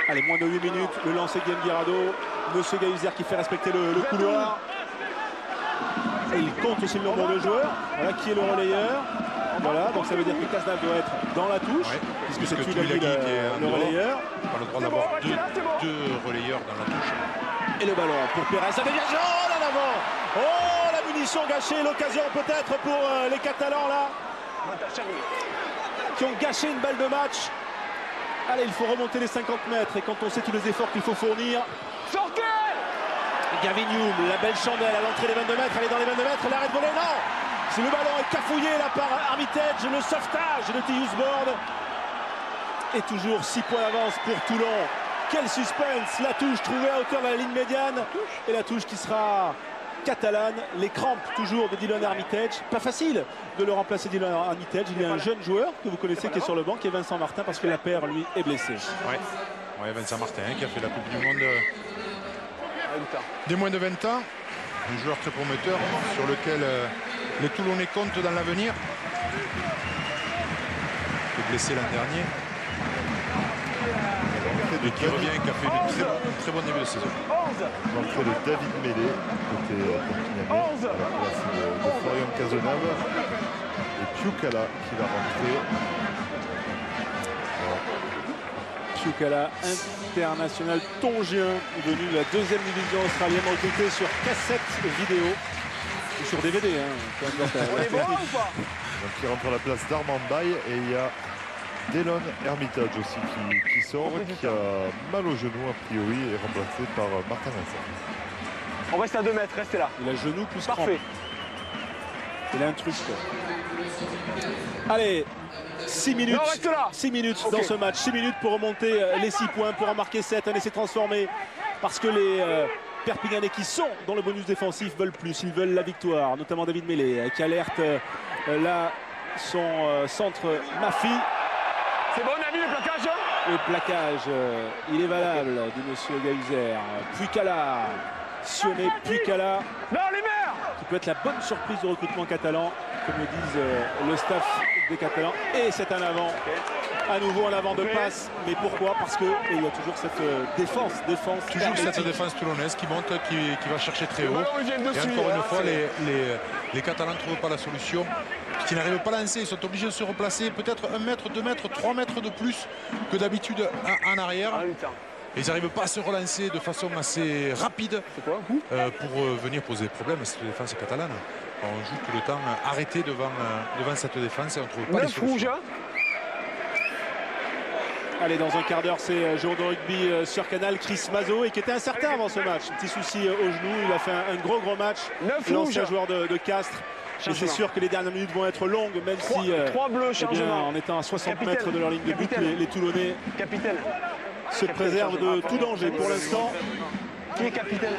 Allez, moins de 8 minutes. Le lancer Guillaume Guirado. Monsieur Gahuzer qui fait respecter le couloir. Et il compte aussi le nombre de joueurs. Voilà qui est le relayeur. Voilà, donc ça veut dire que Cazenave doit être dans la touche, puisque c'est Tuilagi le relayeur. On a le droit d'avoir deux relayeurs dans la touche. Et le ballon pour Pérez, ça dégage, oh en avant. Oh, la munition gâchée, l'occasion peut-être pour les Catalans là, qui ont gâché une balle de match. Allez, il faut remonter les 50 mètres, et quand on sait tous les efforts qu'il faut fournir. Sortez! Gavin Hume, la belle chandelle à l'entrée des 22 mètres, elle est dans les 22 mètres, l'arrêt de volée, non! Le ballon est cafouillé là par Armitage, le sauvetage de Tyus Bord. Et toujours 6 points d'avance pour Toulon. Quel suspense, la touche trouvée à hauteur de la ligne médiane. Et la touche qui sera catalane. Les crampes toujours de Dylan Armitage. Pas facile de le remplacer, Dylan Armitage. Il y a un jeune joueur que vous connaissez qui est sur le banc, qui est Vincent Martin, parce que la paire, lui, est blessé. Ouais, Vincent Martin qui a fait la Coupe du Monde des moins de 20 ans. Un joueur très prometteur sur lequel les Toulonnais comptent dans l'avenir. Il est blessé l'an dernier. Et qui revient, qui a fait une très bonne début de saison. L'entrée de David Mélé, côté perpignanais, à la place de Florian Cazenave. Et Piukala qui va rentrer. Piukala, international tongien, venu de la 2e division australienne, recruté sur cassette vidéo. Ou sur DVD, hein. On est bon ou pas? Donc il rentre à la place d'Armand Baye, et il y a Delon Hermitage aussi qui sort, qui a mal au genou a priori, et remplacé par Martin Vincent. On reste à 2 mètres, restez là. Il a genou plus Parfait. crampe. Il a un truc. Allez, 6 minutes, Non, reste là. 6 minutes Ok. dans ce match. 6 minutes pour remonter les 6 points, pour en marquer 7, un essai transformé. Parce que les Perpignanais qui sont dans le bonus défensif veulent plus. Ils veulent la victoire, notamment David Mélé qui alerte là son centre Mafi. C'est bon, on a vu le plaquage? Le plaquage, il est valable, dit monsieur Gahuzer. Piukala, Sionné Piukala, Non, les mères! qui peut être la bonne surprise du recrutement catalan, comme le disent le staff des Catalans. Et c'est un avant, à nouveau un avant de passe. Mais pourquoi? Parce qu'il y a toujours cette défense. Toujours cette hermétique. défense toulonnaise qui monte, qui va chercher très haut. ballon, il vient Et dessus, encore là, une fois, c'est- les Catalans ne trouvent pas la solution. Qui n'arrivent pas à lancer, ils sont obligés de se replacer peut-être 1 mètre, 2 mètres, 3 mètres de plus que d'habitude en arrière. Ah, putain. Et ils n'arrivent pas à se relancer de façon assez rapide C'est quoi, un coup? pour venir poser problème à cette défense catalane. On joue tout le temps arrêté devant cette défense et on ne trouve pas les 9 rouges, solutions. hein? Allez, dans un quart d'heure, c'est jour de rugby sur Canal. Chris Mazo, et qui était incertain avant ce match. Petit souci au genou, il a fait un gros match. 9 L'ancien rouges. joueur de Castres. Et c'est Changement. sûr que les dernières minutes vont être longues, même 3, si, 3 bleus, eh bien, changement. en étant à 60 Capitaine. mètres de leur ligne de but, Capitaine. les Toulonnais Capitaine. se préservent de tout danger. Pour l'instant, Qui est capitaine?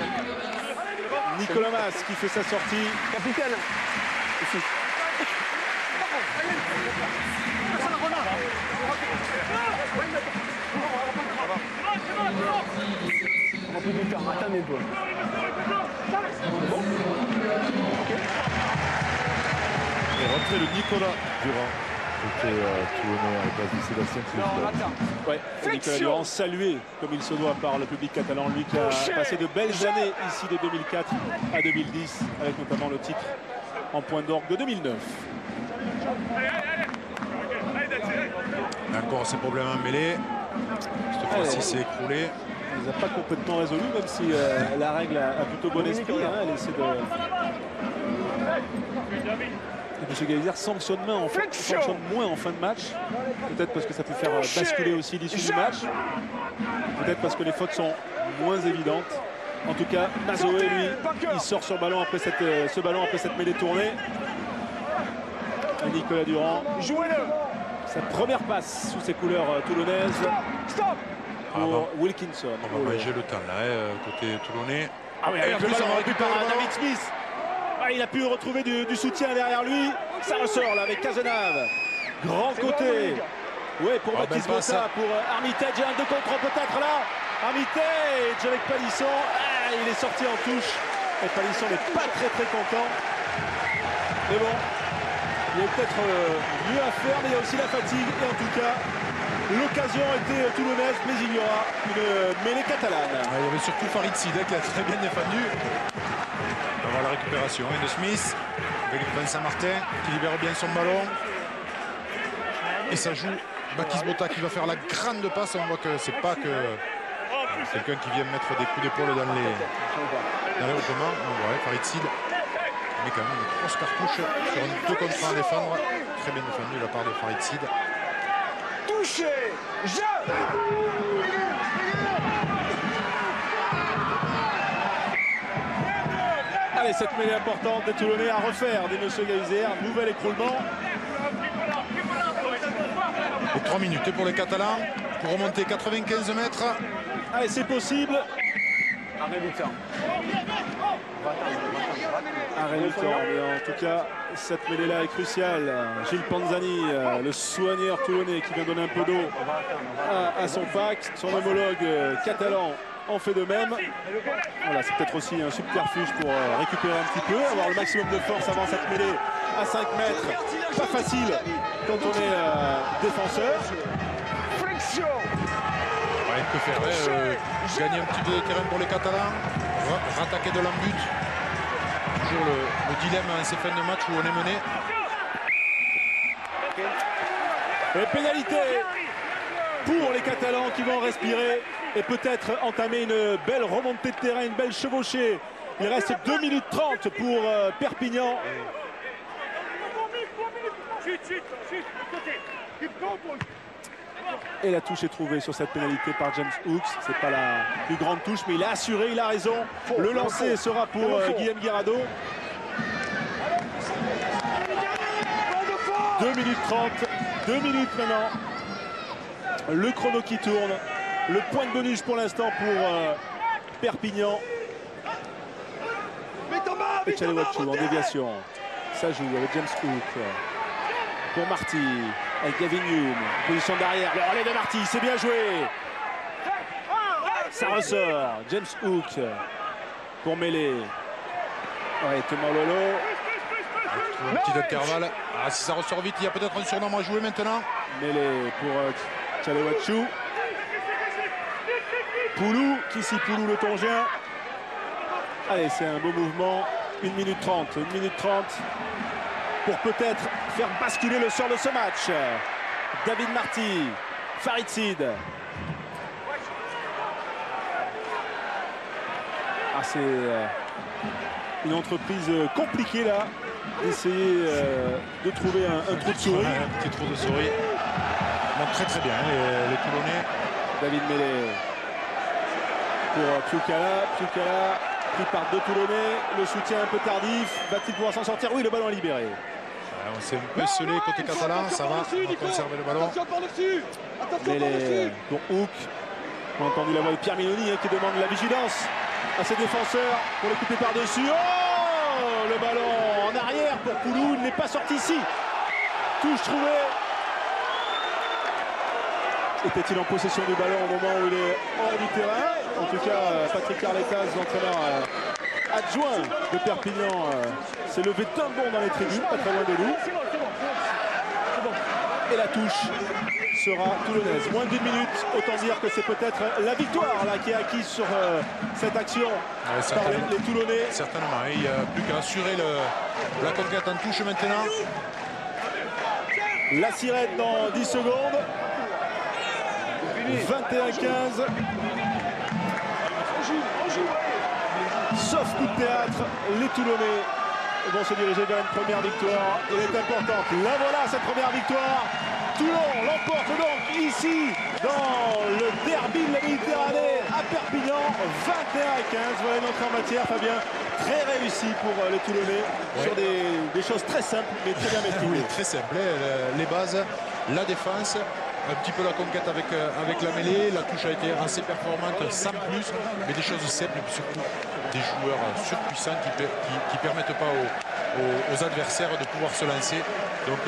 Nicolas Mas qui fait sa sortie. Capitaine. Ici. On va plus du temps, attendez un peu. Et rentré le Nicolas Durand, qui était toulonnais à la place de Sébastien Non, on Clouzot. attend. Ouais, Nicolas Durand salué comme il se doit par le public catalan, lui qui a Touché. passé de belles années ici de 2004 à 2010, avec notamment le titre en point d'orgue de 2009. Encore ces problèmes en mêlée. Cette fois-ci, c'est écroulé. Il ne les a pas complètement résolus, même si la règle a plutôt bon esprit. Elle essaie de... Et M. Gahuzer sanctionne moins en fin de match. Peut-être parce que ça peut faire basculer aussi l'issue du match. Peut-être parce que les fautes sont moins évidentes. En tout cas, Mazoé, lui, il sort sur ballon après ce ballon après cette mêlée tournée. Et Nicolas Durand, Jouez-le. sa première passe sous ses couleurs toulonnaises Stop. pour Wilkinson. On va manger le temps là, côté toulonnais. Ah oui, Et avec en le plus, ballon on récupéré récupère par le ballon. David Smith. Ah, il a pu retrouver du soutien derrière lui. Ça ressort là avec Cazenave. Grand C'est côté. bon, les gars. Oui, pour Ah, Baptiste belle passe, Bossa, hein. pour Armitage. Et un 2 contre 1 peut-être là. Armitage avec Palisson. Ah, il est sorti en touche. Et Palisson n'est pas très content. Mais bon, il y a peut-être mieux à faire, mais il y a aussi la fatigue. Et en tout cas, L'occasion était toulonnaise, mais il y aura une mêlée catalane. Il y avait surtout Farid Sid qui a très bien défendu. On va voir la récupération de Smith avec Vincent Martin qui libère bien son ballon. Et ça joue Bakis Bota qui va faire la grande passe. On voit que c'est pas que quelqu'un qui vient mettre des coups d'épaule dans les regroupements. On voit Farid Sid. Mais quand même une grosse cartouche sur un 2 contre 1 à défendre. Très bien défendu de la part de Farid Sid. Touché. Jeu. Allez, cette mêlée importante des Toulonnais à refaire des Monsieur Gaiser. Nouvel écroulement. Et 3 minutes pour les Catalans pour remonter 95 mètres. Allez, c'est possible. Arrêt du temps. Arrêt du temps, mais en tout cas, cette mêlée-là est cruciale. Gilles Panzani, le soigneur toulonnais qui vient donner un peu d'eau à son pack. Son homologue catalan en fait de même. Voilà, c'est peut-être aussi un subterfuge pour récupérer un petit peu, avoir le maximum de force avant cette mêlée à 5 mètres. Pas facile quand on est défenseur. Flexion. Ouais, il peut faire gagner un petit peu de terrain pour les Catalans, rattaquer de l'embut. Toujours le dilemme à ces fins de match où on est mené. Et pénalité pour les Catalans qui vont respirer et peut-être entamer une belle remontée de terrain, une belle chevauchée. Il reste 2 minutes 30 pour Perpignan. Et la touche est trouvée sur cette pénalité par James Hooks. C'est pas la plus grande touche, mais il a assuré, il a raison. Le lancer sera pour Guillaume Guirado. 2 minutes 30, 2 minutes maintenant. Le chrono qui tourne. Le point de bonus pour l'instant pour Perpignan. Et Tchalewatchou en déviation. Ça joue avec James Hook. Pour Marty, avec Gavin Hume. Position d'arrière, le relais de Marty, c'est bien joué. Ça ressort. James Hook pour mêler. Ouais, Thomas Lolo. Un petit intervalle. Ah, si ça ressort vite, il y a peut-être un surnombre à jouer maintenant. Mêlée pour Tchalewatchou. Poulou, Poulou le Tongien. Allez, c'est un beau mouvement. 1 minute 30. 1 minute 30 pour peut-être faire basculer le sort de ce match. David Marty, Farid Sid. Ah, c'est une entreprise compliquée là, d'essayer de trouver un trou de souris. Un petit trou de souris. Montre très bien les Toulonnais. David Mêlé pour Pioukala pris par 2 Toulonnais. Le soutien un peu tardif. Va-t-il pouvoir s'en sortir? Oui, le ballon est libéré. On s'est un peu scellé côté catalan, ça va, on va conserver le ballon. Mêlé pour Hook. On a entendu la voix de Pierre Miloni qui demande la vigilance à ses défenseurs pour le couper par-dessus. Oh, le ballon en arrière pour Poulou, il n'est pas sorti ici. Touche trouvée. Était-il en possession du ballon au moment où il est hors du terrain? En tout cas, Patrick Arletas, l'entraîneur adjoint de Perpignan, s'est levé d'un bond dans les tribunes, pas très loin de nous. Et la touche sera toulonnaise. Moins d'1 minute, autant dire que c'est peut-être la victoire là, qui est acquise sur cette action par les Toulonnais. Certainement, il n'y a plus qu'à assurer la conquête en touche maintenant. La sirène dans 10 secondes. 21-15. Sauf coup de théâtre, les Toulonnais vont se diriger vers une première victoire. Elle est importante. La voilà, cette première victoire. Toulon l'emporte donc ici dans le derby de la Méditerranée à Perpignan. 21-15. Voilà une entrée en matière, Fabien. Très réussi pour les Toulonnais sur des choses très simples mais très bien maîtrisées. Oui, très simple. Les bases, la défense. Un petit peu la conquête avec la mêlée. La touche a été assez performante, sans plus, mais des choses simples, et surtout des joueurs surpuissants qui ne permettent pas aux adversaires de pouvoir se lancer. Donc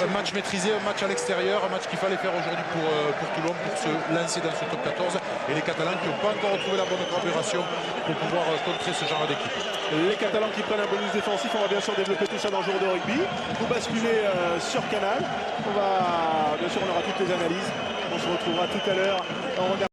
un match maîtrisé, un match à l'extérieur, un match qu'il fallait faire aujourd'hui pour Toulon pour se lancer dans ce top 14. Et les Catalans qui n'ont pas encore retrouvé la bonne carburation pour pouvoir contrer ce genre d'équipe. Les Catalans qui prennent un bonus défensif, on va bien sûr développer tout ça dans le jour de rugby. Vous basculez sur Canal. Bien sûr, on aura toutes les analyses. On se retrouvera tout à l'heure.